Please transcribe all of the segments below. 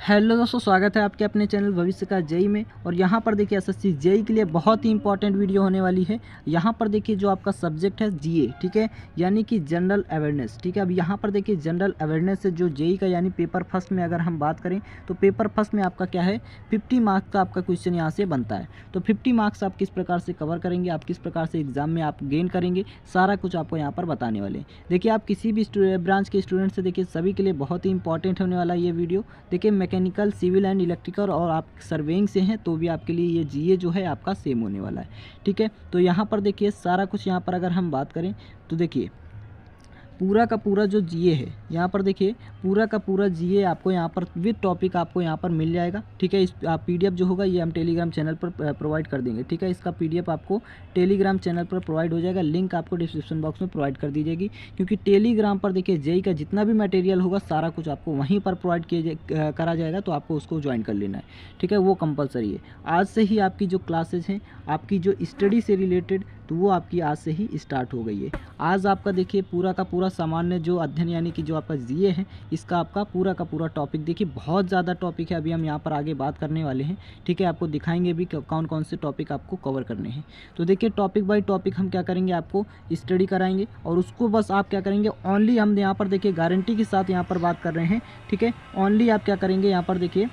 Hello दोस्तों, स्वागत है आपके अपने चैनल भविष्य का जेई में। और यहाँ पर देखिए एसएससी जेई के लिए बहुत ही इंपॉर्टेंट वीडियो होने वाली है। यहाँ पर देखिए जो आपका सब्जेक्ट है जीए, ठीक है, यानी कि जनरल अवेयरनेस, ठीक है। अब यहाँ पर देखिए जनरल अवेयरनेस से जो जेई का यानी पेपर फर्स्ट में अगर हम बात करें तो पेपर फर्स्ट में आपका क्या है, 50 मार्क्स का आपका क्वेश्चन यहाँ से बनता है। तो 50 मार्क्स आप किस प्रकार से कवर करेंगे, आप किस प्रकार से एग्जाम में आप गेन करेंगे, सारा कुछ आपको यहाँ पर बताने वाले हैं। देखिए आप किसी भी ब्रांच के स्टूडेंट से देखिए सभी के लिए बहुत ही इंपॉर्टेंट होने वाला है ये वीडियो। देखिए मैकेनिकल, सिविल एंड इलेक्ट्रिकल और आप सर्वेइंग से हैं तो भी आपके लिए ये जीए जो है आपका सेम होने वाला है, ठीक है। तो यहाँ पर देखिए सारा कुछ यहाँ पर अगर हम बात करें तो देखिए पूरा का पूरा जो जीए है, यहाँ पर देखिए पूरा का पूरा जीए आपको यहाँ पर विद टॉपिक आपको यहाँ पर मिल जाएगा, ठीक है। इस पीडीएफ जो होगा ये हम टेलीग्राम चैनल पर प्रोवाइड कर देंगे, ठीक है। इसका पीडीएफ आपको टेलीग्राम चैनल पर प्रोवाइड हो जाएगा, लिंक आपको डिस्क्रिप्शन बॉक्स में प्रोवाइड कर दी जाएगी। क्योंकि टेलीग्राम पर देखिए जेई का जितना भी मटेरियल होगा सारा कुछ आपको वहीं पर प्रोवाइड करा जाएगा, तो आपको उसको ज्वाइन कर लेना है, ठीक है। वो कंपलसरी है। आज से ही आपकी जो क्लासेज हैं, आपकी जो स्टडी से रिलेटेड, तो वो आपकी आज से ही स्टार्ट हो गई है। आज आपका देखिए पूरा का पूरा सामान्य जो अध्ययन यानी कि जो आपका जीए है, इसका आपका पूरा का पूरा टॉपिक देखिए बहुत ज़्यादा टॉपिक है। अभी हम यहाँ पर आगे बात करने वाले हैं, ठीक है। आपको दिखाएंगे भी कौन कौन से टॉपिक आपको कवर करने हैं। तो देखिए टॉपिक बाय टॉपिक हम क्या करेंगे, आपको स्टडी कराएंगे और उसको बस आप क्या करेंगे, ओनली हम यहाँ पर देखिए गारंटी के साथ यहाँ पर बात कर रहे हैं, ठीक है। ओनली आप क्या करेंगे यहाँ पर देखिए,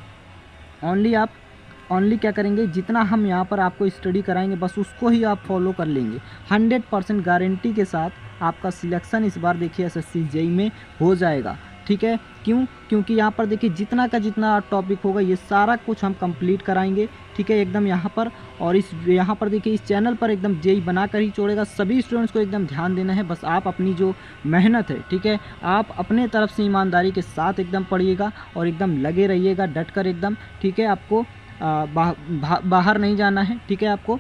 ओनली क्या करेंगे, जितना हम यहाँ पर आपको स्टडी कराएंगे बस उसको ही आप फॉलो कर लेंगे। 100% गारंटी के साथ आपका सिलेक्शन इस बार देखिए एसएससी जेई में हो जाएगा, ठीक है। क्योंकि यहाँ पर देखिए जितना का जितना टॉपिक होगा ये सारा कुछ हम कंप्लीट कराएंगे, ठीक है, एकदम यहाँ पर। और यहाँ पर देखिए इस चैनल पर एकदम जेई बनाकर ही छोड़ेगा। सभी स्टूडेंट्स को एकदम ध्यान देना है, बस आप अपनी जो मेहनत है, ठीक है, आप अपने तरफ से ईमानदारी के साथ एकदम पढ़िएगा और एकदम लगे रहिएगा डट कर एकदम, ठीक है। आपको बाहर नहीं जाना है, ठीक है, आपको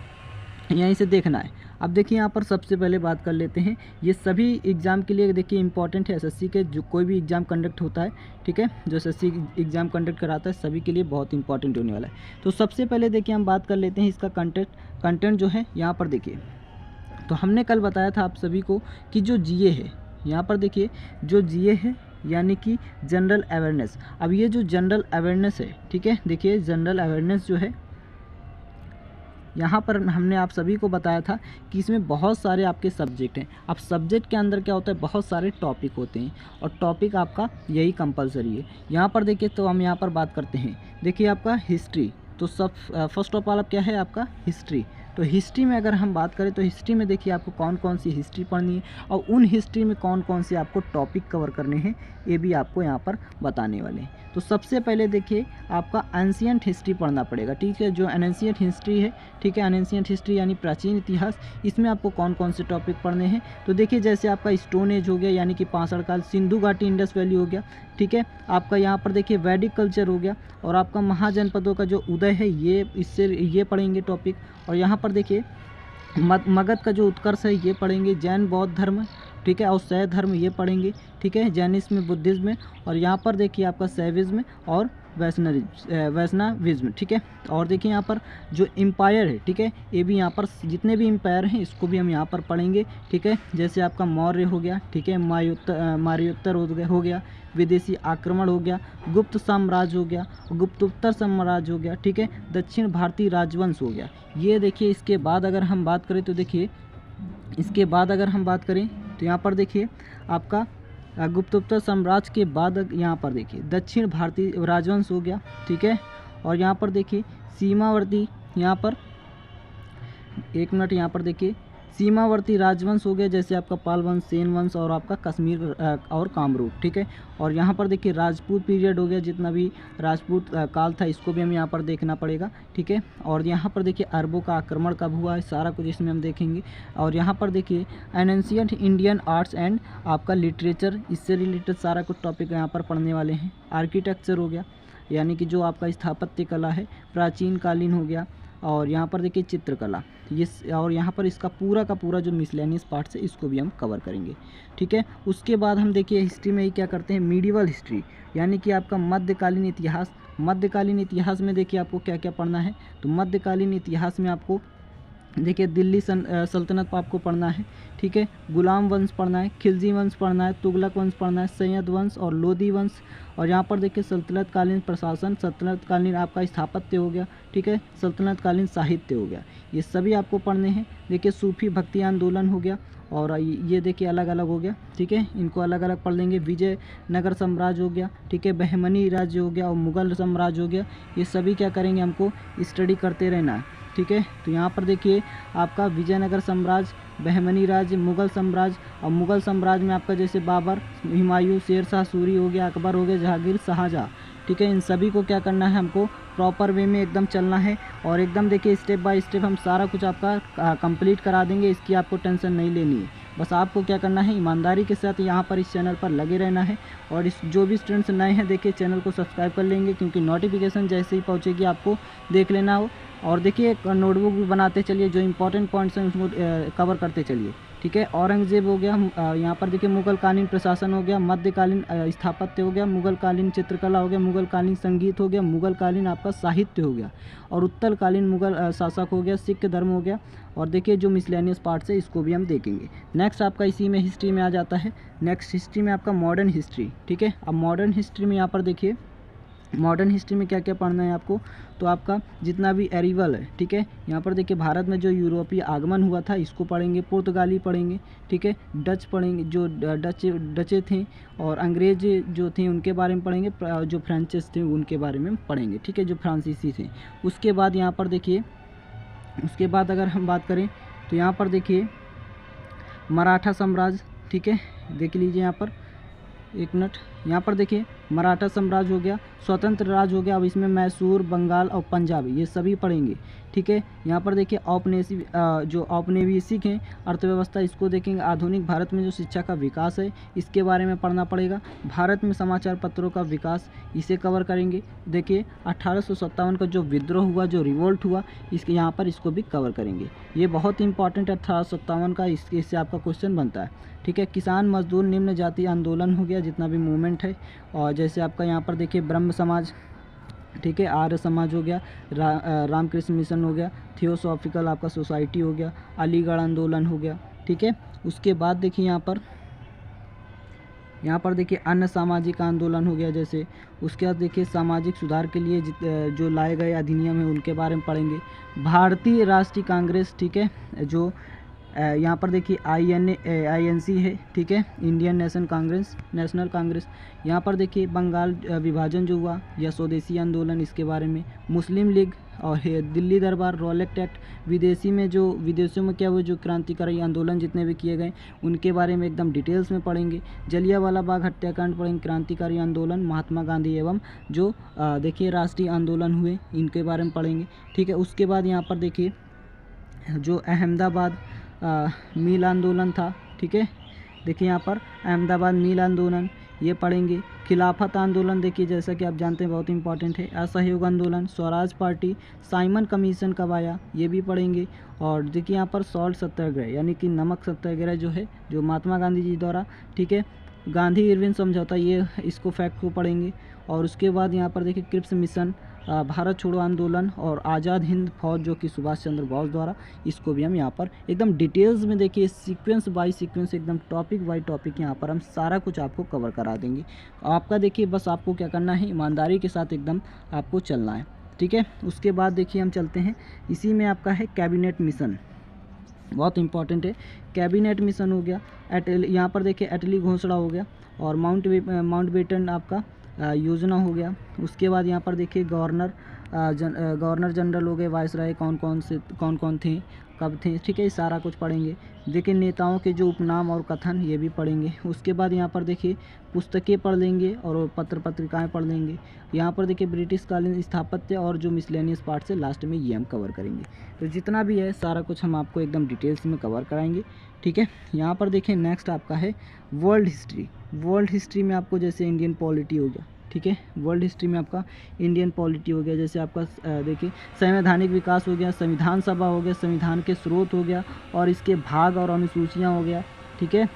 यहीं से देखना है। अब देखिए यहाँ पर सबसे पहले बात कर लेते हैं, ये सभी एग्ज़ाम के लिए देखिए इंपॉर्टेंट है। एसएससी के जो कोई भी एग्ज़ाम कंडक्ट होता है, ठीक है, जो एसएससी एग्ज़ाम कंडक्ट कराता है सभी के लिए बहुत इंपॉर्टेंट होने वाला है। तो सबसे पहले देखिए हम बात कर लेते हैं इसका कंटेंट जो है यहाँ पर देखिए। तो हमने कल बताया था आप सभी को कि जो जीए है, यहाँ पर देखिए जो जीए है यानी कि जनरल अवेयरनेस। अब ये जो जनरल अवेयरनेस है, ठीक है, देखिए जनरल अवेयरनेस जो है यहाँ पर हमने आप सभी को बताया था कि इसमें बहुत सारे आपके सब्जेक्ट हैं। अब सब्जेक्ट के अंदर क्या होता है, बहुत सारे टॉपिक होते हैं और टॉपिक आपका यही कंपलसरी है। यहाँ पर देखिए तो हम यहाँ पर बात करते हैं, देखिए आपका हिस्ट्री। तो फर्स्ट ऑफ ऑल अब क्या है आपका हिस्ट्री। तो हिस्ट्री में अगर हम बात करें तो हिस्ट्री में देखिए आपको कौन कौन सी हिस्ट्री पढ़नी है और उन हिस्ट्री में कौन कौन से आपको टॉपिक कवर करने हैं ये भी आपको यहाँ पर बताने वाले हैं। तो सबसे पहले देखिए आपका एंशिएंट हिस्ट्री पढ़ना पड़ेगा, ठीक है। जो एंशिएंट हिस्ट्री है, ठीक है, एंशिएंट हिस्ट्री यानी प्राचीन इतिहास, इसमें आपको कौन कौन से टॉपिक पढ़ने हैं। तो देखिए जैसे आपका स्टोन एज हो गया यानी कि पाषाण काल, सिंधु घाटी, इंडस वैली हो गया, ठीक है। आपका यहाँ पर देखिए वैदिक कल्चर हो गया और आपका महाजनपदों का जो उदय है ये पढ़ेंगे टॉपिक। और यहाँ पर देखिए मगध का जो उत्कर्ष है ये पढ़ेंगे, जैन बौद्ध धर्म, ठीक है, और शैव धर्म ये पढ़ेंगे, ठीक है, जैनिज्म में, बुद्धिज्म में। और यहाँ पर देखिए आपका शैविज्म और वैष्णविज्म, ठीक है। और देखिए यहाँ पर जो एम्पायर है, ठीक है, ये भी यहाँ पर जितने भी एम्पायर हैं इसको भी हम यहाँ पर पढ़ेंगे, ठीक है। जैसे आपका मौर्य हो गया, ठीक है, मार्योत्तर हो गया, विदेशी आक्रमण हो गया, गुप्त साम्राज्य हो गया, गुप्तोत्तर साम्राज्य हो गया, ठीक है, दक्षिण भारतीय राजवंश हो गया। ये देखिए इसके बाद अगर हम बात करें तो देखिए इसके बाद अगर हम बात करें तो यहाँ पर देखिए आपका गुप्तोत्तर साम्राज्य के बाद यहाँ पर देखिए दक्षिण भारतीय राजवंश हो गया, ठीक है। और यहाँ पर देखिए सीमावर्ती, यहाँ पर एक मिनट, यहाँ पर देखिए सीमावर्ती राजवंश हो गया, जैसे आपका पाल वंश, सेन वंश और आपका कश्मीर और कामरूप, ठीक है। और यहाँ पर देखिए राजपूत पीरियड हो गया, जितना भी राजपूत काल था इसको भी हमें यहाँ पर देखना पड़ेगा, ठीक है। और यहाँ पर देखिए अरबों का आक्रमण कब हुआ है सारा कुछ इसमें हम देखेंगे। और यहाँ पर देखिए एंशिएंट इंडियन आर्ट्स एंड आपका लिटरेचर, इससे रिलेटेड सारा कुछ टॉपिक यहाँ पर पढ़ने वाले हैं। आर्किटेक्चर हो गया यानी कि जो आपका स्थापत्य कला है, प्राचीन कालीन हो गया। और यहाँ पर देखिए चित्रकला, ये और यहाँ पर इसका पूरा का पूरा जो मिसलेनियस पार्ट्स है इसको भी हम कवर करेंगे, ठीक है। उसके बाद हम देखिए हिस्ट्री में ही क्या करते हैं, मीडिवल हिस्ट्री यानी कि आपका मध्यकालीन इतिहास। मध्यकालीन इतिहास में देखिए आपको क्या क्या पढ़ना है। तो मध्यकालीन इतिहास में आपको देखिए दिल्ली सल्तनत आपको पढ़ना है, ठीक है। गुलाम वंश पढ़ना है, खिलजी वंश पढ़ना है, तुगलक वंश पढ़ना है, सैयद वंश और लोदी वंश। और यहाँ पर देखिए सल्तनत कालीन प्रशासन, सल्तनत कालीन आपका स्थापत्य हो गया, ठीक है, सल्तनत कालीन साहित्य हो गया, ये सभी आपको पढ़ने हैं। देखिए सूफी भक्ति आंदोलन हो गया, और ये देखिए अलग अलग हो गया, ठीक है, इनको अलग अलग पढ़ लेंगे। विजयनगर साम्राज्य हो गया, ठीक है, बहमनी राज्य हो गया और मुगल साम्राज्य हो गया, ये सभी क्या करेंगे, हमको स्टडी करते रहना है, ठीक है। तो यहाँ पर देखिए आपका विजयनगर साम्राज्य, बहमनी राज्य, मुगल साम्राज्य, और मुगल साम्राज्य में आपका जैसे बाबर, हुमायूं, शेरशाह सूरी हो गया, अकबर हो गया, जहांगीर, शाहजहाँ, ठीक है। इन सभी को क्या करना है, हमको प्रॉपर वे में एकदम चलना है, और एकदम देखिए स्टेप बाय स्टेप हम सारा कुछ आपका कंप्लीट करा देंगे, इसकी आपको टेंशन नहीं लेनी है। बस आपको क्या करना है, ईमानदारी के साथ यहाँ पर इस चैनल पर लगे रहना है। और इस जो भी स्टूडेंट्स नए हैं देखिए चैनल को सब्सक्राइब कर लेंगे, क्योंकि नोटिफिकेशन जैसे ही पहुँचेगी आपको देख लेना हो। और देखिए एक नोटबुक भी बनाते चलिए, जो इंपॉर्टेंट पॉइंट्स हैं उसको कवर करते चलिए, ठीक है। औरंगजेब हो गया, यहाँ पर देखिए मुगल कालीन प्रशासन हो गया, मध्यकालीन स्थापत्य हो गया, मुगल कालीन चित्रकला हो गया, मुगल कालीन संगीत हो गया, मुगल कालीन आपका साहित्य हो गया, और उत्तर कालीन मुगल शासक हो गया, सिख धर्म हो गया। और देखिए जो मिसलेनियस पार्ट्स है इसको भी हम देखेंगे। नेक्स्ट आपका इसी में हिस्ट्री में आ जाता है। नेक्स्ट हिस्ट्री में आपका मॉडर्न हिस्ट्री, ठीक है। अब मॉडर्न हिस्ट्री में यहाँ पर देखिए मॉडर्न हिस्ट्री में क्या क्या पढ़ना है आपको, तो आपका जितना भी एरिवल है, ठीक है। यहाँ पर देखिए भारत में जो यूरोपीय आगमन हुआ था इसको पढ़ेंगे, पुर्तगाली पढ़ेंगे, ठीक है, डच पढ़ेंगे, जो डचे थे, और अंग्रेज जो थे उनके बारे में पढ़ेंगे, जो फ्रेंचेस थे उनके बारे में पढ़ेंगे, ठीक है, जो फ्रांसीसी थे। उसके बाद यहाँ पर देखिए, उसके बाद अगर हम बात करें तो यहाँ पर देखिए मराठा साम्राज्य, ठीक है, देख लीजिए यहाँ पर एक मिनट, यहाँ पर देखिए मराठा साम्राज्य हो गया, स्वतंत्र राज्य हो गया। अब इसमें मैसूर, बंगाल और पंजाब ये सभी पढ़ेंगे, ठीक है। यहाँ पर देखिए जो औपनिवेशिक हैं अर्थव्यवस्था, इसको देखेंगे। आधुनिक भारत में जो शिक्षा का विकास है इसके बारे में पढ़ना पड़ेगा। भारत में समाचार पत्रों का विकास, इसे कवर करेंगे। देखिए 1857 का जो विद्रोह हुआ, जो रिवोल्ट हुआ, इसके यहाँ पर इसको भी कवर करेंगे। ये बहुत इंपॉर्टेंट है 1857 का, इससे आपका क्वेश्चन बनता है, ठीक है। किसान मजदूर निम्न जाति आंदोलन हो गया, जितना भी मूवमेंट है। और जैसे आपका यहाँ पर देखिए ब्रह्म समाज, ठीक है, आर्य समाज हो गया, रामकृष्ण मिशन हो गया, थियोसॉफिकल आपका सोसाइटी हो गया, अलीगढ़ आंदोलन हो गया, ठीक है। उसके बाद देखिए यहाँ पर देखिए अन्य सामाजिक आंदोलन हो गया जैसे। उसके बाद देखिए सामाजिक सुधार के लिए जो लाए गए अधिनियम है उनके बारे में पढ़ेंगे। भारतीय राष्ट्रीय कांग्रेस, ठीक है, जो यहाँ पर देखिए INC है, ठीक है, इंडियन नेशनल कांग्रेस। यहाँ पर देखिए बंगाल विभाजन जो हुआ या स्वदेशी आंदोलन, इसके बारे में। मुस्लिम लीग और दिल्ली दरबार, रॉलेट एक्ट, विदेशों में क्या हुआ, जो क्रांतिकारी आंदोलन जितने भी किए गए उनके बारे में एकदम डिटेल्स में पढ़ेंगे। जलियांवाला बाग हत्याकांड पढ़ेंगे, क्रांतिकारी आंदोलन, महात्मा गांधी एवं जो देखिए राष्ट्रीय आंदोलन हुए इनके बारे में पढ़ेंगे, ठीक है। उसके बाद यहाँ पर देखिए जो अहमदाबाद मिल आंदोलन था, ठीक है, देखिए यहाँ पर अहमदाबाद मिल आंदोलन ये पढ़ेंगे। खिलाफत आंदोलन देखिए जैसा कि आप जानते हैं बहुत इंपॉर्टेंट है। असहयोग आंदोलन, स्वराज पार्टी, साइमन कमीशन कब आया ये भी पढ़ेंगे। और देखिए यहाँ पर सॉल्ट सत्याग्रह यानी कि नमक सत्याग्रह जो है, जो महात्मा गांधी जी द्वारा, ठीक है, गांधी इरविन समझौता, ये इसको फैक्ट को पढ़ेंगे। और उसके बाद यहाँ पर देखिए क्रिप्स मिशन, भारत छोड़ो आंदोलन और आज़ाद हिंद फौज जो कि सुभाष चंद्र बोस द्वारा, इसको भी हम यहाँ पर एकदम डिटेल्स में देखिए सीक्वेंस बाय सीक्वेंस एकदम टॉपिक बाय टॉपिक यहाँ पर हम सारा कुछ आपको कवर करा देंगे। आपका देखिए बस आपको क्या करना है, ईमानदारी के साथ एकदम आपको चलना है, ठीक है। उसके बाद देखिए हम चलते हैं, इसी में आपका है कैबिनेट मिशन, बहुत इंपॉर्टेंट है। कैबिनेट मिशन हो गया, यहाँ पर देखिए अटली घोषणा हो गया, और माउंटबेटन आपका योजना हो गया। उसके बाद यहाँ पर देखिए गवर्नर जनरल हो गए, वायसराय कौन कौन थे, कब थे, ठीक है, ये सारा कुछ पढ़ेंगे। देखिए नेताओं के जो उपनाम और कथन ये भी पढ़ेंगे। उसके बाद यहाँ पर देखिए पुस्तकें पढ़ लेंगे और पत्रिकाएँ पढ़ लेंगे। यहाँ पर देखिए ब्रिटिश कालीन स्थापत्य और जो मिसलेनियस पार्ट है लास्ट में ये हम कवर करेंगे। तो जितना भी है सारा कुछ हम आपको एकदम डिटेल्स में कवर कराएंगे, ठीक है। यहाँ पर देखिए नेक्स्ट आपका है वर्ल्ड हिस्ट्री। वर्ल्ड हिस्ट्री में आपको जैसे इंडियन पॉलिटी हो गया, ठीक है, वर्ल्ड हिस्ट्री में आपका इंडियन पॉलिटी हो गया। जैसे आपका देखिए संवैधानिक विकास हो गया, संविधान सभा हो गया, संविधान के स्रोत हो गया, और इसके भाग और अनुसूचियाँ हो गया, ठीक है।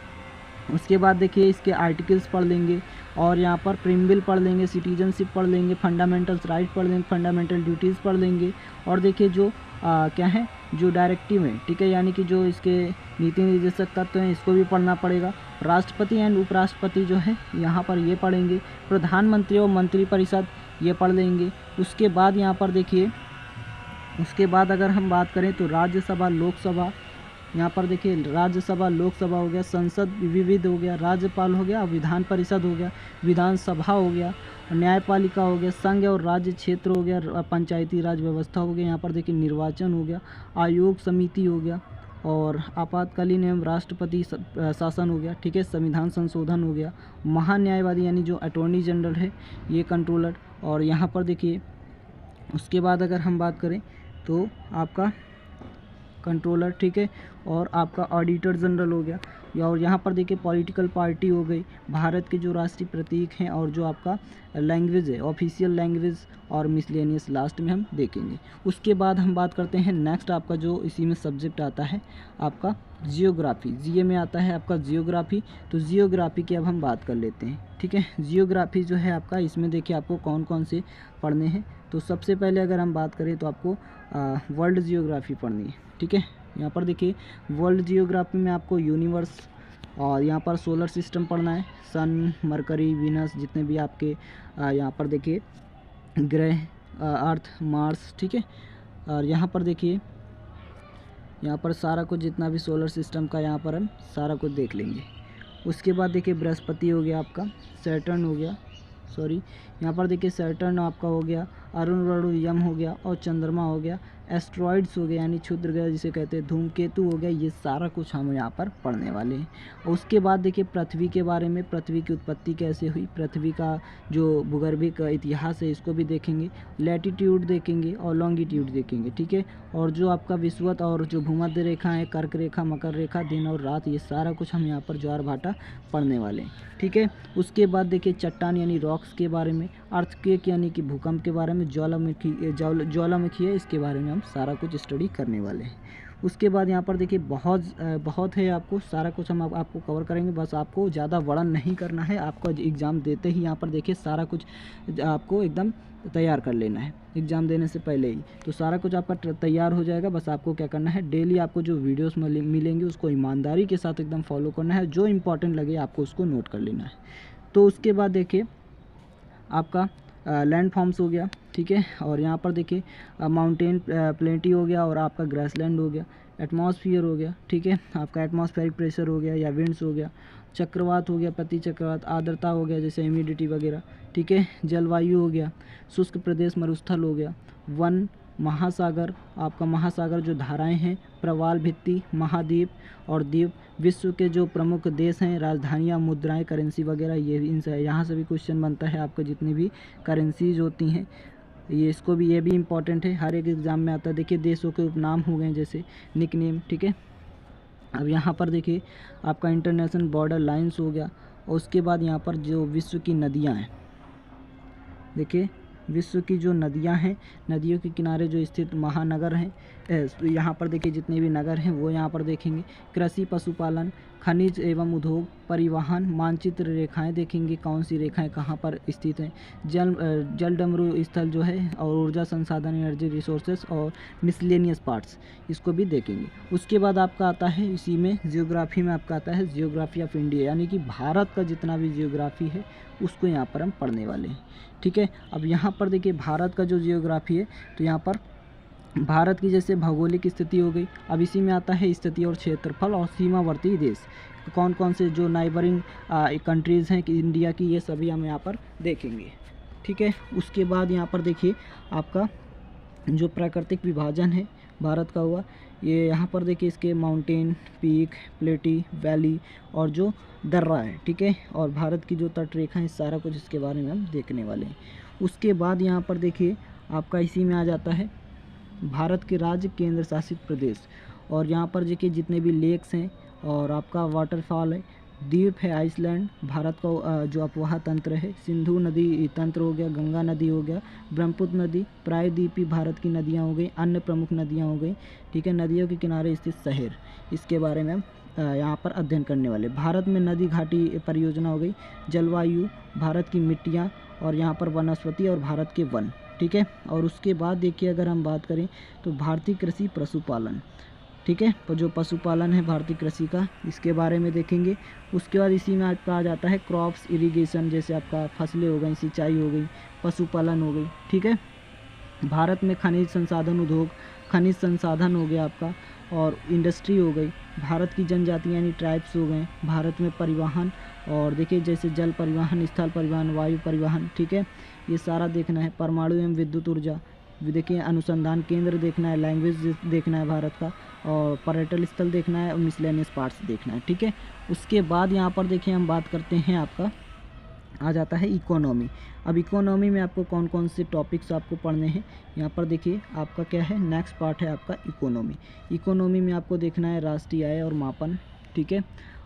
उसके बाद देखिए इसके आर्टिकल्स पढ़ लेंगे, और यहाँ पर प्रीम्बिल पढ़ लेंगे, सिटीजनशिप पढ़ लेंगे, फंडामेंटल राइट पढ़ लेंगे, फंडामेंटल ड्यूटीज़ पढ़ लेंगे। और देखिए जो क्या है, जो डायरेक्टिव है, ठीक है, यानी कि जो इसके नीति निर्देशक तत्व हैं इसको भी पढ़ना पड़ेगा। राष्ट्रपति एंड उपराष्ट्रपति जो है यहाँ पर ये पढ़ेंगे। प्रधानमंत्री और मंत्रिपरिषद ये पढ़ लेंगे। उसके बाद यहाँ पर देखिए, उसके बाद अगर हम बात करें तो राज्यसभा लोकसभा, यहाँ पर देखिए राज्यसभा लोकसभा हो गया, संसद विविध हो गया, राज्यपाल हो गया, विधान परिषद हो गया, विधानसभा हो गया, न्यायपालिका हो गया, संघ और राज्य क्षेत्र हो गया, पंचायती राज व्यवस्था हो गया, यहाँ पर देखिए निर्वाचन हो गया, आयोग समिति हो गया, और आपातकालीन एवं राष्ट्रपति शासन हो गया, ठीक है, संविधान संशोधन हो गया, महान्यायवादी यानी जो अटॉर्नी जनरल है ये कंट्रोलर, और यहाँ पर देखिए उसके बाद अगर हम बात करें तो आपका कंट्रोलर, ठीक है, और आपका ऑडिटर जनरल हो गया, और यहाँ पर देखिए पॉलिटिकल पार्टी हो गई, भारत के जो राष्ट्रीय प्रतीक हैं, और जो आपका लैंग्वेज है ऑफिशियल लैंग्वेज, और मिसलेनियस लास्ट में हम देखेंगे। उसके बाद हम बात करते हैं नेक्स्ट आपका जो इसी में सब्जेक्ट आता है आपका जियोग्राफी, जीए में आता है आपका जियोग्राफी। तो जियोग्राफी की अब हम बात कर लेते हैं, ठीक है। जियोग्राफी जो है आपका, इसमें देखिए आपको कौन कौन से पढ़ने हैं। तो सबसे पहले अगर हम बात करें तो आपको वर्ल्ड जियोग्राफी पढ़नी है, ठीक है। यहाँ पर देखिए वर्ल्ड जियोग्राफी में आपको यूनिवर्स और यहाँ पर सोलर सिस्टम पढ़ना है, सन, मरकरी, वीनस, जितने भी आपके यहाँ पर देखिए ग्रह, अर्थ, मार्स, ठीक है। और यहाँ पर देखिए यहाँ पर सारा कुछ जितना भी सोलर सिस्टम का यहाँ पर हम सारा कुछ देख लेंगे। उसके बाद देखिए बृहस्पति हो गया आपका, सैटर्न हो गया, सॉरी यहाँ पर देखिए सैटर्न आपका हो गया, अरुण यम हो गया, और चंद्रमा हो गया, एस्ट्रॉइड्स हो गया यानी क्षुद्र ग्रह जिसे कहते हैं, धूमकेतु हो गया। ये सारा कुछ हम यहाँ पर पढ़ने वाले हैं। और उसके बाद देखिए पृथ्वी के बारे में, पृथ्वी की उत्पत्ति कैसे हुई, पृथ्वी का जो भूगर्भिक इतिहास है इसको भी देखेंगे, लैटिट्यूड देखेंगे और लॉन्गिट्यूड देखेंगे, ठीक है। और जो आपका विषुवत और जो भूमध्य रेखा है, कर्क रेखा, मकर रेखा, दिन और रात, ये सारा कुछ हम यहाँ पर ज्वार भाटा पढ़ने वाले हैं, ठीक है। उसके बाद देखिए चट्टान यानी रॉक्स के बारे में, अर्थक्वेक यानी कि भूकंप के बारे में, ज्वालामुखी है इसके बारे में हम सारा कुछ स्टडी करने वाले हैं। उसके बाद यहाँ पर देखिए बहुत है, आपको सारा कुछ हम आपको कवर करेंगे, बस आपको ज़्यादा वर्णन नहीं करना है। आपको एग्ज़ाम देते ही यहाँ पर देखिए सारा कुछ आपको एकदम तैयार कर लेना है एग्ज़ाम देने से पहले ही, तो सारा कुछ आपका तैयार हो जाएगा। बस आपको क्या करना है, डेली आपको जो वीडियोस मिलेंगे उसको ईमानदारी के साथ एकदम फॉलो करना है, जो इम्पोर्टेंट लगे आपको उसको नोट कर लेना है। तो उसके बाद देखिए आपका लैंड फॉर्म्स हो गया, ठीक है। और यहाँ पर देखिए माउंटेन प्लेंटी हो गया, और आपका ग्रासलैंड हो गया, एटमॉस्फेयर हो गया, ठीक है, आपका एटमॉस्फेरिक प्रेशर हो गया या विंड्स हो गया, चक्रवात हो गया, प्रति चक्रवात, आर्द्रता हो गया जैसे ह्यूमिडिटी वगैरह, ठीक है, जलवायु हो गया, शुष्क प्रदेश मरुस्थल हो गया, वन, महासागर, आपका महासागर जो धाराएं हैं, प्रवाल भित्ति, महाद्वीप और द्वीप, विश्व के जो प्रमुख देश हैं, राजधानियां, मुद्राएं, करेंसी वगैरह, ये इनसे यहाँ से भी क्वेश्चन बनता है आपका, जितनी भी करेंसीज होती हैं ये, इसको भी, ये भी इम्पॉर्टेंट है, हर एक एग्ज़ाम में आता है। देखिए देशों के उपनाम हो गए जैसे निकनेम, ठीक है। अब यहाँ पर देखिए आपका इंटरनेशनल बॉर्डर लाइंस हो गया। और उसके बाद यहाँ पर जो विश्व की नदियाँ हैं, देखिए विश्व की जो नदियां हैं, नदियों के किनारे जो स्थित महानगर हैं, यहाँ पर देखिए जितने भी नगर हैं वो यहाँ पर देखेंगे। कृषि, पशुपालन, खनिज एवं उद्योग, परिवहन, मानचित्र रेखाएं देखेंगे, कौन सी रेखाएं कहाँ पर स्थित हैं, जल डमरू स्थल जो है, और ऊर्जा संसाधन, एनर्जी रिसोर्सेस, और मिसलेनियस पार्ट्स, इसको भी देखेंगे। उसके बाद आपका आता है इसी में जियोग्राफी में आपका आता है जियोग्राफी ऑफ इंडिया, यानी कि भारत का जितना भी जियोग्राफी है उसको यहाँ पर हम पढ़ने वाले हैं, ठीक है। अब यहाँ पर देखिए भारत का जो जियोग्राफी है, तो यहाँ पर भारत की जैसे भौगोलिक स्थिति हो गई। अब इसी में आता है स्थिति और क्षेत्रफल और सीमावर्ती देश, कौन कौन से जो नाइबरिंग कंट्रीज़ हैं कि इंडिया की, ये सभी हम यहाँ पर देखेंगे, ठीक है। उसके बाद यहाँ पर देखिए आपका जो प्राकृतिक विभाजन है भारत का हुआ, ये यहाँ पर देखिए इसके माउंटेन, पीक, प्लेटी, वैली और जो दर्रा है, ठीक है, और भारत की जो तटरेखा है, सारा कुछ इसके बारे में हम देखने वाले हैं। उसके बाद यहाँ पर देखिए आपका इसी में आ जाता है भारत के राज्य केंद्र शासित प्रदेश, और यहाँ पर देखिए जितने भी लेक्स हैं और आपका वाटरफॉल है, द्वीप है आइसलैंड, भारत का जो अपवाह तंत्र है, सिंधु नदी तंत्र हो गया, गंगा नदी हो गया, ब्रह्मपुत्र नदी, प्रायद्वीपीय भारत की नदियाँ हो गई, अन्य प्रमुख नदियाँ हो गई, ठीक है, नदियों के किनारे स्थित शहर, इसके बारे में हम यहाँ पर अध्ययन करने वाले। भारत में नदी घाटी परियोजना हो गई, जलवायु, भारत की मिट्टियाँ, और यहाँ पर वनस्पति और भारत के वन, ठीक है। और उसके बाद देखिए अगर हम बात करें तो भारतीय कृषि पशुपालन, ठीक है, जो पशुपालन है भारतीय कृषि का, इसके बारे में देखेंगे। उसके बाद इसी में आपका आ जाता है क्रॉप्स इरिगेशन, जैसे आपका फसलें हो गई, सिंचाई हो गई, पशुपालन हो गई, ठीक है। भारत में खनिज संसाधन उद्योग, खनिज संसाधन हो गया आपका, और इंडस्ट्री हो गई। भारत की जनजाति यानी ट्राइब्स हो गए। भारत में परिवहन, और देखिए जैसे जल परिवहन, स्थल परिवहन, वायु परिवहन, ठीक है, ये सारा देखना है। परमाणु एवं विद्युत ऊर्जा देखिए, अनुसंधान केंद्र देखना है, लैंग्वेज देखना है भारत का, और पर्यटन स्थल देखना है, और मिसलेनियस पार्ट्स देखना है, ठीक है। उसके बाद यहाँ पर देखिए हम बात करते हैं, आपका आ जाता है इकोनॉमी। अब इकोनॉमी में आपको कौन कौन से टॉपिक्स आपको पढ़ने हैं, यहाँ पर देखिए आपका क्या है, नेक्स्ट पार्ट है आपका इकोनॉमी। इकोनॉमी में आपको देखना है राष्ट्रीय आय और मापन, ठीक है,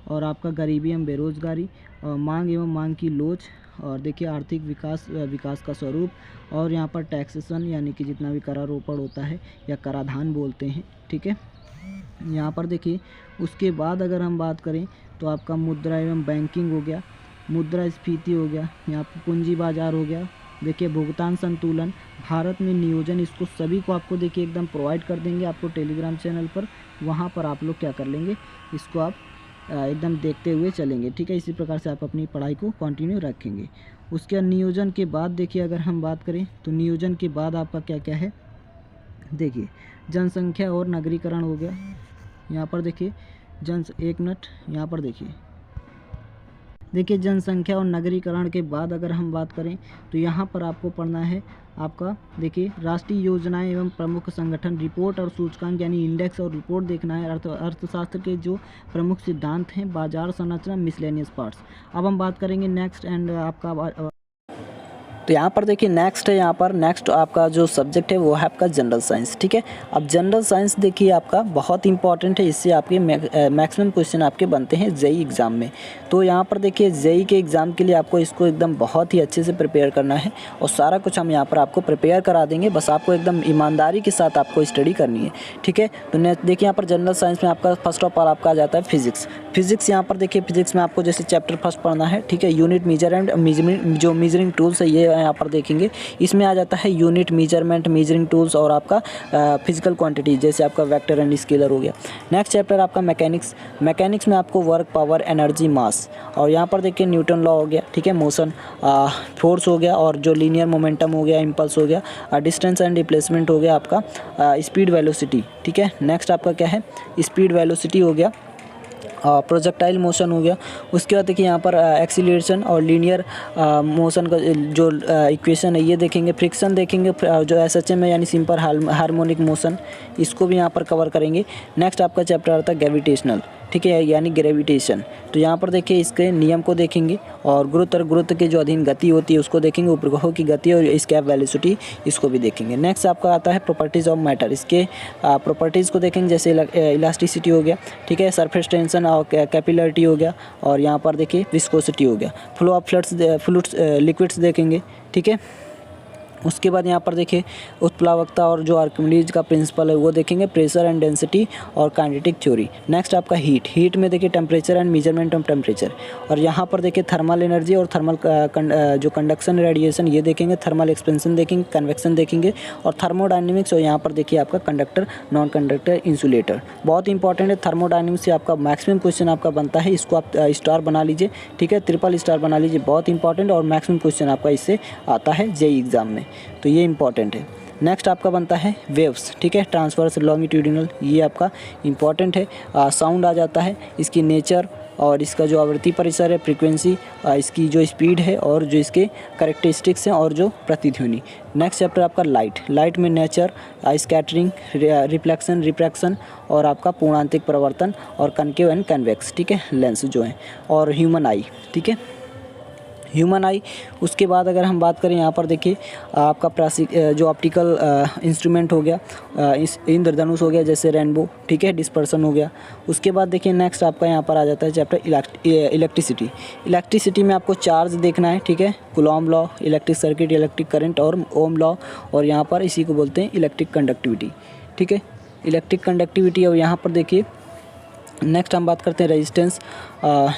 और आपका गरीबी एवं बेरोजगारी, और मांग एवं मांग की लोच, और देखिए आर्थिक विकास का स्वरूप, और यहाँ पर टैक्सेशन यानी कि जितना भी करारोपण होता है या कराधान बोलते हैं, ठीक है। यहाँ पर देखिए उसके बाद अगर हम बात करें तो आपका मुद्रा एवं बैंकिंग हो गया, मुद्रास्फीति हो गया, यहाँ पर पूंजी बाजार हो गया, देखिए भुगतान संतुलन, भारत में नियोजन, इसको सभी को आपको देखिए एकदम प्रोवाइड कर देंगे आपको टेलीग्राम चैनल पर। वहाँ पर आप लोग क्या कर लेंगे, इसको आप एकदम देखते हुए चलेंगे, ठीक है। इसी प्रकार से आप अपनी पढ़ाई को कंटिन्यू रखेंगे। उसके नियोजन के बाद देखिए अगर हम बात करें तो नियोजन के बाद आपका क्या क्या है, देखिए जनसंख्या और नगरीकरण हो गया। यहाँ पर देखिए एक मिनट, यहाँ पर देखिए जनसंख्या और नगरीकरण के बाद अगर हम बात करें तो यहाँ पर आपको पढ़ना है आपका, देखिए राष्ट्रीय योजनाएं एवं प्रमुख संगठन, रिपोर्ट और सूचकांक यानी इंडेक्स और रिपोर्ट देखना है। अर्थशास्त्र के जो प्रमुख सिद्धांत हैं, बाजार संरचना, मिसलेनियस पार्ट्स। अब हम बात करेंगे नेक्स्ट एंड आपका, तो यहाँ पर देखिए नेक्स्ट है, यहाँ पर नेक्स्ट आपका जो सब्जेक्ट है वो है आपका जनरल साइंस, ठीक है। अब जनरल साइंस देखिए आपका बहुत इंपॉर्टेंट है, इससे आपके मैक्सिमम क्वेश्चन आपके बनते हैं जेई एग्ज़ाम में। तो यहाँ पर देखिए जेई के एग्ज़ाम के लिए आपको इसको एकदम बहुत ही अच्छे से प्रिपेयर करना है, और सारा कुछ हम यहाँ पर आपको प्रिपेयर करा देंगे, बस आपको एकदम ईमानदारी के साथ आपको स्टडी करनी है, ठीक है। तो देखिए यहाँ पर जनरल साइंस में आपका फर्स्ट ऑफ ऑल आपका आ जाता है फिजिक्स। यहाँ पर देखिए फिजिक्स में आपको जैसे चैप्टर फर्स्ट पढ़ना है, ठीक है। यूनिट मेजर एंड जो मेजरिंग टूल्स है ये यहाँ पर देखेंगे। इसमें आ जाता है यूनिट मेजरमेंट, मेजरिंग टूल्स, और आपका फिजिकल क्वांटिटी, जैसे आपका वेक्टर एंड स्केलर हो गया। नेक्स्ट चैप्टर आपका मैकेनिक्स में आपको वर्क, पावर, एनर्जी, मास, और यहाँ पर देखिए न्यूटन लॉ हो गया, ठीक है, मोशन, फोर्स हो गया, और जो लीनियर मोमेंटम हो गया, इम्पल्स हो गया, डिस्टेंस एंड डिस्प्लेसमेंट हो गया, आपका स्पीड वेलोसिटी, ठीक है। नेक्स्ट आपका क्या है, स्पीड वेलोसिटी हो गया, प्रोजेक्टाइल मोशन हो गया। उसके बाद देखिए यहाँ पर एक्सीलरेशन और लीनियर मोशन का जो इक्वेशन है ये देखेंगे। फ्रिक्शन देखेंगे, जो एसएचएम है यानी सिंपल हार्मोनिक मोशन, इसको भी यहाँ पर कवर करेंगे। नेक्स्ट आपका चैप्टर आता है ग्रेविटेशनल, ठीक है, यानी ग्रेविटेशन। तो यहाँ पर देखिए इसके नियम को देखेंगे, और गुरुत्व के जो अधीन गति होती है उसको देखेंगे, उपग्रहों की गति और स्केप वेलोसिटी, इसको भी देखेंगे। नेक्स्ट आपका आता है प्रॉपर्टीज़ ऑफ मैटर, इसके प्रॉपर्टीज़ को देखेंगे, जैसे इलास्टिसिटी हो गया, ठीक है, सरफेस टेंशन और कैपिलरिटी हो गया, और यहाँ पर देखिए विस्कोसिटी हो गया। फ्लो ऑफ फ्लूइड्स लिक्विड्स देखेंगे, ठीक है। उसके बाद यहाँ पर देखिए उत्प्लावकता और जो आर्किमिडीज का प्रिंसिपल है वो देखेंगे, प्रेशर एंड डेंसिटी और काइनेटिक थ्योरी। नेक्स्ट आपका हीट में देखिए temperature and measurement of temperature, और यहाँ पर देखिए थर्मल एनर्जी और थर्मल जो कंडक्शन रेडिएशन ये देखेंगे, थर्मल एक्सपेंशन देखेंगे, कन्वेक्शन देखेंगे, और थर्मोडायनेमिक्स, और यहाँ पर देखिए आपका कंडक्टर, नॉन कंडक्टर, इंसुलेटर बहुत इंपॉर्टेंट है। थर्मोडायनेमिक्स से आपका मैक्सिमम क्वेश्चन आपका बनता है, इसको आप स्टार बना लीजिए, ठीक है, ट्रिपल स्टार बना लीजिए, बहुत इंपॉर्टेंट, और मैक्सिमम क्वेश्चन आपका इससे आता है जेई एग्जाम में, तो ये इंपॉर्टेंट है। नेक्स्ट आपका बनता है वेव्स, ठीक है, ट्रांसवर्स, लॉन्गिट्यूडिनल, ये आपका इंपॉर्टेंट है। साउंड आ जाता है, इसकी नेचर और इसका जो आवृत्ति परिसर है, फ्रीक्वेंसी, इसकी जो स्पीड है, और जो इसके करेक्टरिस्टिक्स हैं, और जो प्रतिध्वनि। नेक्स्ट चैप्टर आपका लाइट में नेचर, स्कैटरिंग, रिफ्लेक्शन, रिफ्रैक्शन, और आपका पूर्णांतिक प्रवर्तन, और कनकेव एंड कन्वेक्स, ठीक है, लेंस जो है, और ह्यूमन आई, ठीक है, ह्यूमन आई। उसके बाद अगर हम बात करें यहाँ पर देखिए आपका जो ऑप्टिकल इंस्ट्रूमेंट हो गया, इंद्रधनुष हो गया, जैसे रेनबो, ठीक है, डिस्पर्सन हो गया। उसके बाद देखिए नेक्स्ट आपका यहाँ पर आ जाता है चैप्टर इलेक्ट्रिसिटी में आपको चार्ज देखना है, ठीक है, Coulomb law, electric circuit, electric current, और ओम लॉ, और यहाँ पर इसी को बोलते हैं इलेक्ट्रिक कंडक्टिविटी, ठीक है, इलेक्ट्रिक कंडक्टिविटी। और यहाँ पर देखिए नेक्स्ट हम बात करते हैं रेजिस्टेंस,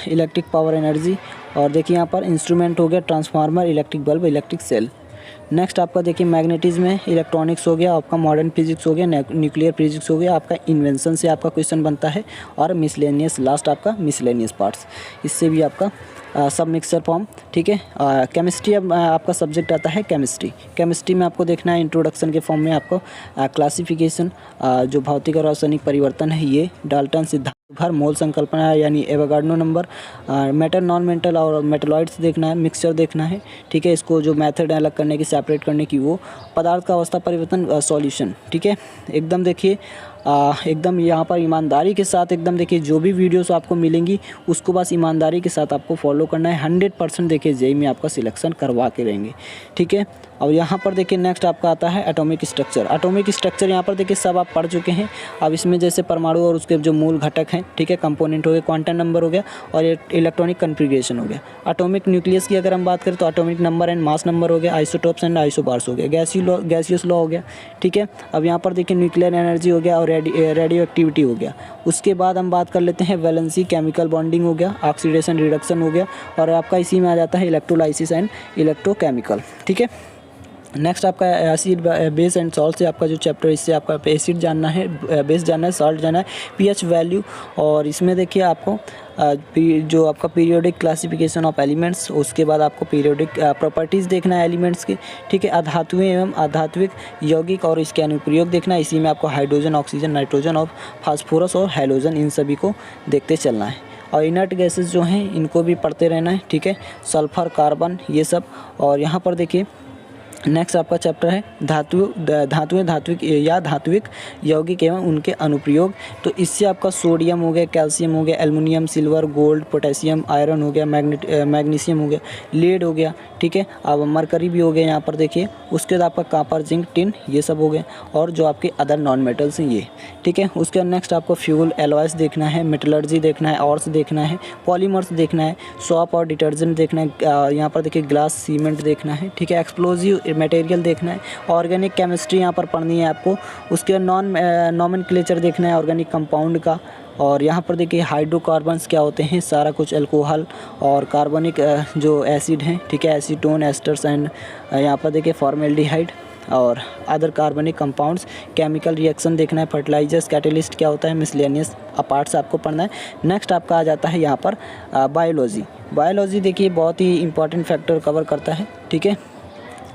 इलेक्ट्रिक पावर एनर्जी, और देखिए यहाँ पर इंस्ट्रूमेंट हो गया transformer, electric bulb, electric cell. Next आपका देखिए मैग्नेटिज्म है, इलेक्ट्रॉनिक्स हो गया, आपका मॉडर्न फिजिक्स हो गया, न्यूक्लियर फिजिक्स हो गया, आपका इन्वेंशन से आपका क्वेश्चन बनता है, और मिसलेनियस लास्ट आपका मिसलेनियस पार्ट्स, इससे भी आपका सब मिक्सर फॉर्म, ठीक है। केमिस्ट्री अब आपका सब्जेक्ट आता है केमिस्ट्री में आपको देखना है इंट्रोडक्शन के फॉर्म में आपको क्लासिफिकेशन, जो भौतिक और रासायनिक परिवर्तन है ये, डाल्टन सिद्धांत, भर मोल संकल्पना यानी Avogadro number, metal non metal और मेटलॉइड्स देखना है, मिक्सचर देखना है, ठीक है। इसको जो मेथड है अलग करने की, सेपरेट करने की, वो पदार्थ का अवस्था परिवर्तन सॉल्यूशन, ठीक है। एकदम देखिए एकदम यहाँ पर ईमानदारी के साथ एकदम देखिए जो भी वीडियोस आपको मिलेंगी उसको बस ईमानदारी के साथ आपको फॉलो करना है। 100% देखिए जेईई में आपका सिलेक्शन करवा के रहेंगे, ठीक है। और यहाँ पर देखिए नेक्स्ट आपका आता है एटॉमिक स्ट्रक्चर यहाँ पर देखिए सब आप पढ़ चुके हैं। अब इसमें जैसे परमाणु और उसके जो मूल घटक हैं, ठीक है, कंपोनेंट हो गए, क्वांटम नंबर हो गया और इलेक्ट्रॉनिक कन्फिग्रेशन हो गया। एटॉमिक न्यूक्लियस की अगर हम बात करें तो atomic number and mass number हो गया, आइसोटोप्स एंड आइसोबार्स हो गया, गैसियस लॉ हो गया, ठीक है। अब यहाँ पर देखिए न्यूक्लियर एनर्जी हो गया और रेडियो एक्टिविटी हो गया। उसके बाद हम बात कर लेते हैं वैलेंसी, केमिकल बॉन्डिंग हो गया, ऑक्सीडेशन रिडक्शन हो गया, और आपका इसी में आ जाता है इलेक्ट्रोलाइसिस एंड इलेक्ट्रोकेमिकल, ठीक है। नेक्स्ट आपका एसिड बेस एंड सॉल्ट से आपका जो चैप्टर, इससे आपका एसिड जानना है, बेस जानना है, सॉल्ट जानना है, पीएच वैल्यू, और इसमें देखिए आपको जो आपका पीरियोडिक क्लासिफिकेशन ऑफ एलिमेंट्स, उसके बाद आपको पीरियोडिक प्रॉपर्टीज़ देखना है एलिमेंट्स की, ठीक है। अधातुएं एवं अधात्विक यौगिक और इसके अनुप्रयोग देखना है। इसी में आपको हाइड्रोजन, ऑक्सीजन, नाइट्रोजन और फास्फोरस और हैलोजन, इन सभी को देखते चलना है। और इनर्ट गैसेस जो हैं इनको भी पढ़ते रहना है, ठीक है, सल्फर, कार्बन, ये सब। और यहाँ पर देखिए नेक्स्ट आपका चैप्टर है धात्विक यौगिक एवं उनके अनुप्रयोग। तो इससे आपका सोडियम हो गया, कैल्शियम हो गया, aluminium, silver, gold, potassium, iron हो गया, मैग्नीशियम हो गया, लेड हो गया, ठीक है। अब मरकरी भी हो गया यहाँ पर देखिए। उसके बाद आपका कॉपर, जिंक, टिन, ये सब हो गए, और जो आपके अदर नॉन मेटल्स हैं ये, ठीक है। उसके बाद नेक्स्ट आपको फ्यूल, एलॉयस देखना है, मेटलर्जी देखना है, ऑर्स देखना है, पॉलीमर्स देखना है, सोप और डिटर्जेंट देखना है। यहाँ पर देखिए ग्लास, सीमेंट देखना है, ठीक है। एक्सप्लोजिव मटेरियल देखना है, ऑर्गेनिक केमिस्ट्री यहाँ पर पढ़नी है आपको। उसके नॉमेनक्लेचर देखना है ऑर्गेनिक कंपाउंड का। और यहाँ पर देखिए हाइड्रोकार्बन्स क्या होते हैं, सारा कुछ अल्कोहल और कार्बनिक जो एसिड हैं, ठीक है, एसीटोन, एस्टर्स एंड यहाँ पर देखिए फॉर्मेल्डिहाइड और अदर कार्बनिक कंपाउंड्स। केमिकल रिएक्शन देखना है, फर्टिलाइजर्स, कैटलिस्ट क्या होता है, मिसलेनियस पार्ट्स आपको पढ़ना है। नेक्स्ट आपका आ जाता है यहाँ पर बायोलॉजी देखिए बहुत ही इंपॉर्टेंट फैक्टर कवर करता है, ठीक है,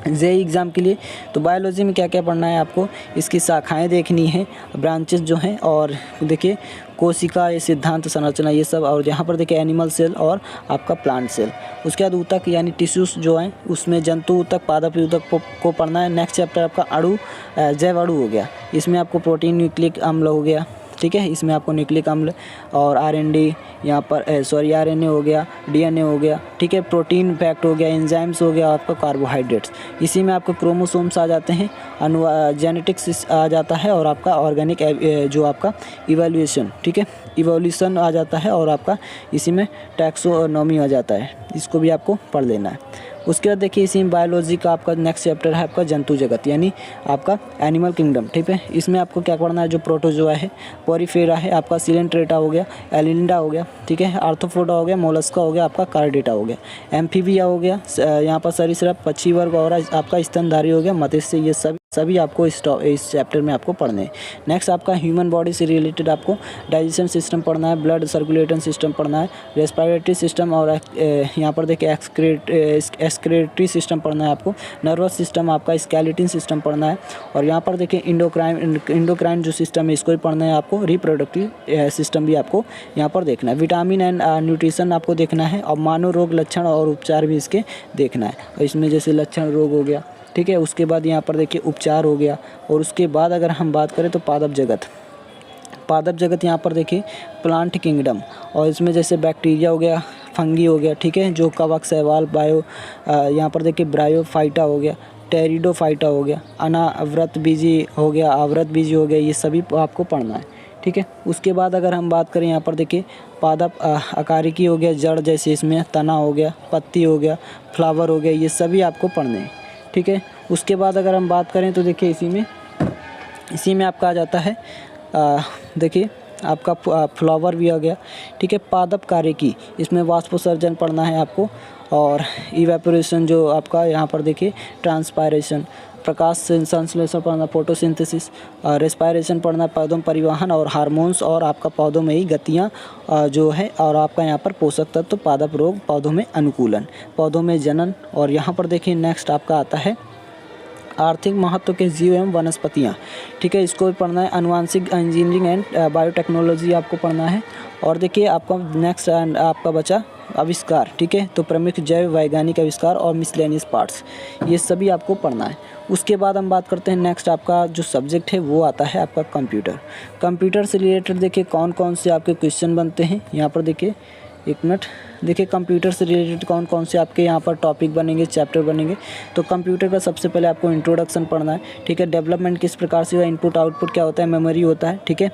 जेईई एग्ज़ाम के लिए। तो बायोलॉजी में क्या क्या पढ़ना है आपको, इसकी शाखाएं देखनी है, ब्रांचेस जो हैं, और देखिए कोशिका, ये सिद्धांत, संरचना, ये सब। और यहाँ पर देखिए एनिमल सेल और आपका प्लांट सेल। उसके बाद ऊतक यानी टिश्यूज़ जो हैं, उसमें जंतु ऊतक, पादप ऊतक को पढ़ना है। नेक्स्ट चैप्टर आपका अणु, जैव अणु हो गया। इसमें आपको प्रोटीन, न्यूक्लिक अम्ल हो गया, ठीक है, इसमें आपको न्यूक्लिक अम्ल और आरएनए यहाँ पर आरएनए हो गया, डीएनए हो गया, ठीक है, प्रोटीन फैक्ट हो गया, एंजाइम्स हो गया, आपका कार्बोहाइड्रेट्स। इसी में आपको क्रोमोसोम्स आ जाते हैं, जेनेटिक्स आ जाता है, और आपका ऑर्गेनिक जो आपका इवोल्यूशन, ठीक है, इवोल्यूशन आ जाता है, और आपका इसी में टैक्सोनॉमी आ जाता है। इसको भी आपको पढ़ लेना है। उसके बाद देखिए इसी में बायोलॉजी का आपका नेक्स्ट चैप्टर है आपका जंतु जगत यानी आपका एनिमल किंगडम, ठीक है। इसमें आपको क्या पढ़ना है, जो प्रोटोजोआ है, पोरीफेरा है, आपका सिलेंट्रेटा हो गया, एलिंडा हो गया, ठीक है, आर्थ्रोपोडा हो गया, मोलस्का हो गया, आपका कार्डेटा हो गया, एम्फीबिया हो गया, यहाँ पर सरीसृप, पक्षी वर्ग, और आपका स्तनधारी हो गया, मत्स्य, ये सभी आपको इस चैप्टर में आपको पढ़ने हैं। नेक्स्ट आपका ह्यूमन बॉडी से रिलेटेड आपको डाइजेशन सिस्टम पढ़ना है, ब्लड सर्कुलेशन सिस्टम पढ़ना है, रेस्पिरेटरी सिस्टम, और यहाँ पर देखिए एक्सक्रेटरी सिस्टम पढ़ना है आपको, नर्वस सिस्टम, आपका स्केलेटन सिस्टम पढ़ना है, और यहाँ पर देखिए इंडोक्राइन जो सिस्टम है इसको भी पढ़ना है आपको, रिप्रोडक्टिव सिस्टम भी आपको यहाँ पर देखना है, विटामिन एंड न्यूट्रिशन आपको देखना है, और मानव रोग लक्षण और उपचार भी इसके देखना है। और इसमें जैसे लक्षण रोग हो गया, ठीक है। उसके बाद यहाँ पर देखिए उपचार हो गया, और उसके बाद अगर हम बात करें तो पादप जगत यहाँ पर देखिए प्लांट किंगडम, और इसमें जैसे बैक्टीरिया हो गया, फंगी हो गया, ठीक है, जो कवक, शैवाल, यहाँ पर देखिए ब्रायोफाइटा हो गया, टेरिडोफाइटा हो गया, अनावृतबीजी हो गया, आवृतबीजी हो गया, ये सभी आपको पढ़ना है, ठीक है। उसके बाद अगर हम बात करें यहाँ पर देखिए पादप आकारिकी हो गया, जड़ जैसे इसमें तना हो गया, पत्ती हो गया, फ्लावर हो गया, ये सभी आपको पढ़ने हैं, ठीक है। उसके बाद अगर हम बात करें तो देखिए इसी में आपका आ जाता है देखिए आपका फ्लावर भी आ गया, ठीक है। पादप कार्यकी, इसमें वाष्पोत्सर्जन पढ़ना है आपको, और इवेपोरेशन जो आपका यहाँ पर देखिए ट्रांसपायरेशन, प्रकाश संश्लेषण पढ़ना, फोटोसिंथेसिस, रेस्पायरेशन पढ़ना, पौधों में परिवहन और हार्मोन्स और आपका पौधों में ही गतियाँ जो है, और आपका यहाँ पर पोषक तत्व, पादप रोग, पौधों में अनुकूलन, पौधों में जनन। और यहाँ पर देखिए नेक्स्ट आपका आता है आर्थिक महत्व के जीव एवं वनस्पतियाँ, ठीक है, इसको भी पढ़ना है। आनुवांशिक इंजीनियरिंग एंड बायोटेक्नोलॉजी आपको पढ़ना है। और देखिए आपका नेक्स्ट आपका बचा आविष्कार, ठीक है, तो प्रमुख जैव वैज्ञानिक आविष्कार और मिसलेनियस पार्ट्स, ये सभी आपको पढ़ना है। उसके बाद हम बात करते हैं नेक्स्ट आपका जो सब्जेक्ट है वो आता है आपका कंप्यूटर। कंप्यूटर से रिलेटेड देखिए कौन कौन से आपके क्वेश्चन बनते हैं, यहाँ पर देखिए एक मिनट, देखिए कंप्यूटर से रिलेटेड कौन कौन से आपके यहाँ पर टॉपिक बनेंगे, चैप्टर बनेंगे। तो कंप्यूटर का सबसे पहले आपको इंट्रोडक्शन पढ़ना है, ठीक है, डेवलपमेंट किस प्रकार से हुआ, इनपुट आउटपुट क्या होता है, मेमोरी होता है, ठीक है,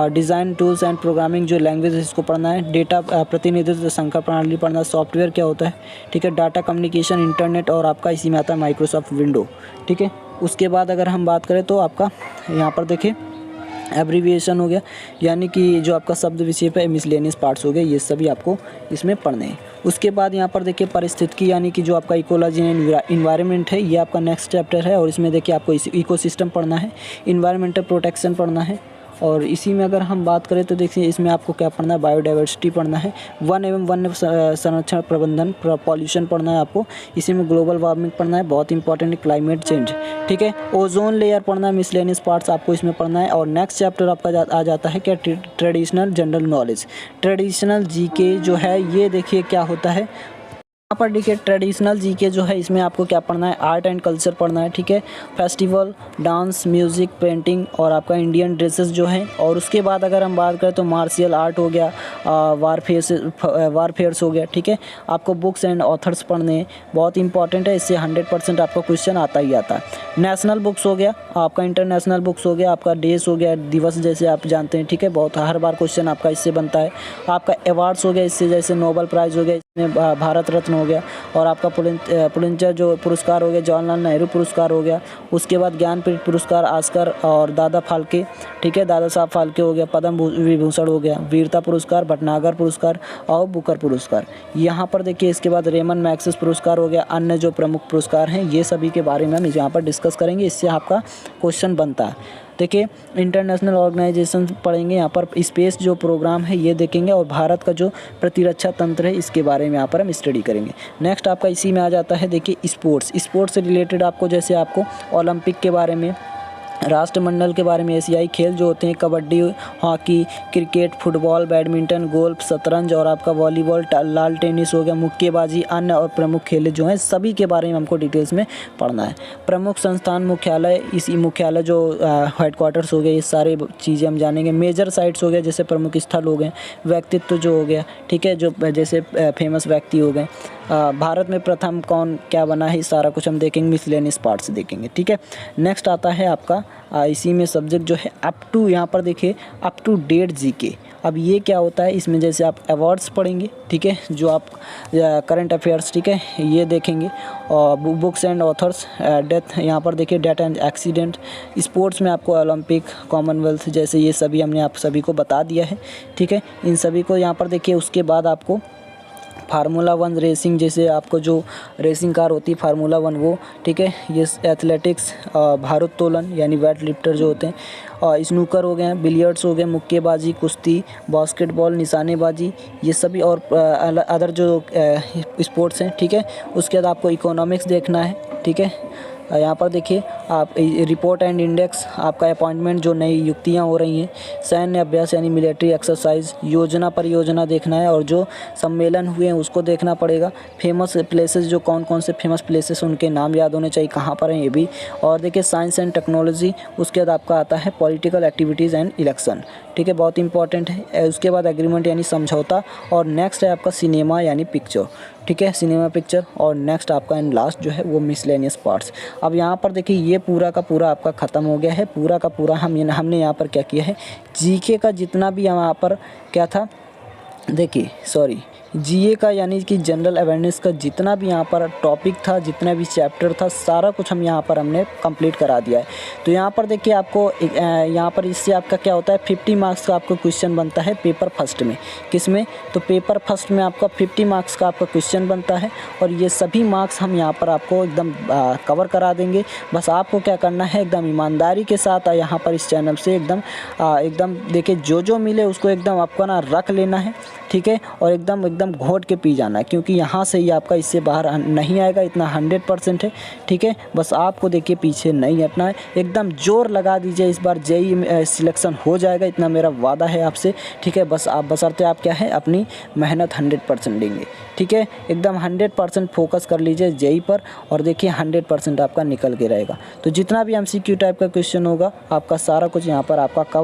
डिज़ाइन टूल्स एंड प्रोग्रामिंग जो लैंग्वेज है इसको पढ़ना है, डेटा प्रतिनिधित्व संख्या प्रणाली पढ़ना है, सॉफ्टवेयर क्या होता है, ठीक है, डाटा कम्युनिकेशन, इंटरनेट, और आपका इसी में आता है माइक्रोसॉफ्ट विंडो, ठीक है। उसके बाद अगर हम बात करें तो आपका यहाँ पर देखिए एब्रीविएशन हो गया, यानी कि जो आपका शब्द विषय पे मिसलेनियस पार्ट्स हो गए, ये सभी आपको इसमें पढ़ने हैं। उसके बाद यहाँ पर देखिए पारिस्थितिकी, यानी कि जो आपका इकोलॉजी एंड इन्वायरमेंट है, ये आपका नेक्स्ट चैप्टर है, और इसमें देखिए आपको इकोसिस्टम पढ़ना है, इन्वायरमेंटल प्रोटेक्शन पढ़ना है। और इसी में अगर हम बात करें तो देखिए इसमें आपको क्या पढ़ना है, बायोडाइवर्सिटी पढ़ना है, वन एवं वन्य संरक्षण प्रबंधन, पॉल्यूशन पढ़ना है आपको, इसी में ग्लोबल वार्मिंग पढ़ना है, बहुत इंपॉर्टेंट है, क्लाइमेट चेंज, ठीक है, ओजोन लेयर पढ़ना है, मिसलेनियस पार्ट्स आपको इसमें पढ़ना है। और नेक्स्ट चैप्टर आपका आ जाता है क्या, traditional general knowledge, traditional GK जो है ये देखिए क्या होता है, यहाँ पर देखिए ट्रेडिशनल जीके जो है इसमें आपको क्या पढ़ना है, आर्ट एंड कल्चर पढ़ना है, ठीक है, फेस्टिवल, डांस, म्यूज़िक, पेंटिंग, और आपका इंडियन ड्रेसेस जो है। और उसके बाद अगर हम बात करें तो मार्शियल आर्ट हो गया, वारफेयर्स हो गया, ठीक है। आपको बुक्स एंड ऑथर्स पढ़ने हैं, बहुत इंपॉर्टेंट है, इससे 100% आपका क्वेश्चन आता ही आता है। नेशनल बुक्स हो गया आपका, इंटरनेशनल बुक्स हो गया आपका, डेज हो गया, दिवस जैसे आप जानते हैं, ठीक है, बहुत हर बार क्वेश्चन आपका इससे बनता है। आपका अवार्ड्स हो गया इससे, जैसे नोबेल प्राइज़ हो गया, इसमें भारत रत्न हो गया, और आपका पुलित्जर जो पुरस्कार हो गया, जवाहरलाल नेहरू पुरस्कार हो गया। उसके बाद ज्ञानपीठ पुरस्कार, ऑस्कर और दादा फाल्के, ठीक है, दादा साहब फाल्के हो गया, पद्म विभूषण हो गया, वीरता पुरस्कार, भटनागर पुरस्कार और बुकर पुरस्कार। यहाँ पर देखिए इसके बाद रेमन मैग्सेस पुरस्कार हो गया। अन्य जो प्रमुख पुरस्कार हैं ये सभी के बारे में हम यहाँ पर डिस्कस करेंगे, इससे आपका क्वेश्चन बनता है। देखिए इंटरनेशनल ऑर्गेनाइजेशन पढ़ेंगे, यहाँ पर स्पेस जो प्रोग्राम है ये देखेंगे, और भारत का जो प्रतिरक्षा तंत्र है इसके बारे में यहाँ पर हम स्टडी करेंगे। नेक्स्ट आपका इसी में आ जाता है देखिए स्पोर्ट्स से रिलेटेड आपको, जैसे आपको ओलंपिक के बारे में, राष्ट्रमंडल के बारे में, एशियाई खेल जो होते हैं, kabaddi, hockey, cricket, football, badminton, golf, शतरंज, और आपका वॉलीबॉल, लाल टेनिस हो गया, मुक्केबाजी, अन्य और प्रमुख खेल जो हैं सभी के बारे में हमको डिटेल्स में पढ़ना है। प्रमुख संस्थान, मुख्यालय, इसी मुख्यालय जो हेडक्वार्टर्स हो गए, ये सारे चीज़ें हम जानेंगे। मेजर साइट्स हो गए, जैसे प्रमुख स्थल हो गए, व्यक्तित्व जो हो गया, ठीक है, जो जैसे फेमस व्यक्ति हो गए, भारत में प्रथम कौन क्या बना है, सारा कुछ हम देखेंगे, मिसलेनियस पार्ट्स देखेंगे, ठीक है। नेक्स्ट आता है आपका इसी में सब्जेक्ट जो है अप टू, यहाँ पर देखिए अप टू डेट जीके। अब ये क्या होता है, इसमें जैसे आप अवार्ड्स पढ़ेंगे, ठीक है, जो आप करंट अफेयर्स, ठीक है, ये देखेंगे, और बुक्स एंड ऑथर्स, डेथ, यहाँ पर देखिए डेथ एंड एक्सीडेंट, स्पोर्ट्स में आपको ओलंपिक, कॉमनवेल्थ, जैसे ये सभी हमने आप सभी को बता दिया है, ठीक है, इन सभी को यहाँ पर देखिए। उसके बाद आपको फार्मूला 1 रेसिंग, जैसे आपको जो रेसिंग कार होती है फार्मूला 1 वो, ठीक है, ये एथलेटिक्स, भारोत्तोलन यानी वेट लिफ्टर जो होते हैं, और स्नूकर हो गए, बिलियर्ड्स हो गए, मुक्केबाजी, कुश्ती, बास्केटबॉल, निशानेबाजी, ये सभी और अदर जो स्पोर्ट्स हैं, ठीक है। उसके बाद आपको इकोनॉमिक्स देखना है, ठीक है। यहाँ पर देखिए आप रिपोर्ट एंड इंडेक्स, आपका अपॉइंटमेंट जो नई युक्तियाँ हो रही हैं, सैन्य अभ्यास यानी मिलिट्री एक्सरसाइज, योजना परियोजना देखना है, और जो सम्मेलन हुए हैं उसको देखना पड़ेगा। फेमस प्लेसेस, जो कौन कौन से फेमस प्लेसेस उनके नाम याद होने चाहिए, कहाँ पर हैं ये भी। और देखिए साइंस एंड टेक्नोलॉजी, उसके बाद आपका आता है पॉलिटिकल एक्टिविटीज़ एंड इलेक्शन, ठीक है, बहुत इंपॉर्टेंट है। उसके बाद एग्रीमेंट यानी समझौता, और नेक्स्ट है आपका सिनेमा यानी पिक्चर, ठीक है, सिनेमा पिक्चर। और नेक्स्ट आपका एंड लास्ट जो है वो मिसलेनियस पार्ट्स। अब यहाँ पर देखिए ये पूरा का पूरा आपका ख़त्म हो गया है, पूरा का पूरा हमने यहाँ पर क्या किया है, जीके का जितना भी यहाँ पर क्या था, देखिए सॉरी जीए का यानी कि जनरल अवेयरनेस का जितना भी यहाँ पर टॉपिक था, जितना भी चैप्टर था, सारा कुछ हम यहाँ पर हमने कंप्लीट करा दिया है। तो यहाँ पर देखिए आपको यहाँ पर इससे आपका क्या होता है, 50 मार्क्स का आपको क्वेश्चन बनता है पेपर फर्स्ट में। किस में? तो पेपर फर्स्ट में आपका 50 मार्क्स का आपका क्वेश्चन बनता है और ये सभी मार्क्स हम यहाँ पर आपको एकदम कवर करा देंगे। बस आपको क्या करना है, एकदम ईमानदारी के साथ यहाँ पर इस चैनल से एकदम देखिए जो मिले उसको एकदम आपको ना रख लेना है, ठीक है, और एकदम घोट के पी जाना है, क्योंकि यहाँ से ही आपका इससे बाहर नहीं आएगा, इतना 100% है, ठीक है। बस आपको देखिए पीछे नहीं हटना है, एकदम जोर लगा दीजिए, इस बार जेईई सिलेक्शन हो जाएगा, इतना मेरा वादा है आपसे, ठीक है। बस आप बशर्ते आप क्या है, अपनी मेहनत 100% देंगे, ठीक है। एकदम 100% फोकस कर लीजिए जेईई पर और देखिए 100% आपका निकल के रहेगा। तो जितना भी MCQ टाइप का क्वेश्चन होगा आपका सारा कुछ यहाँ पर आपका कवर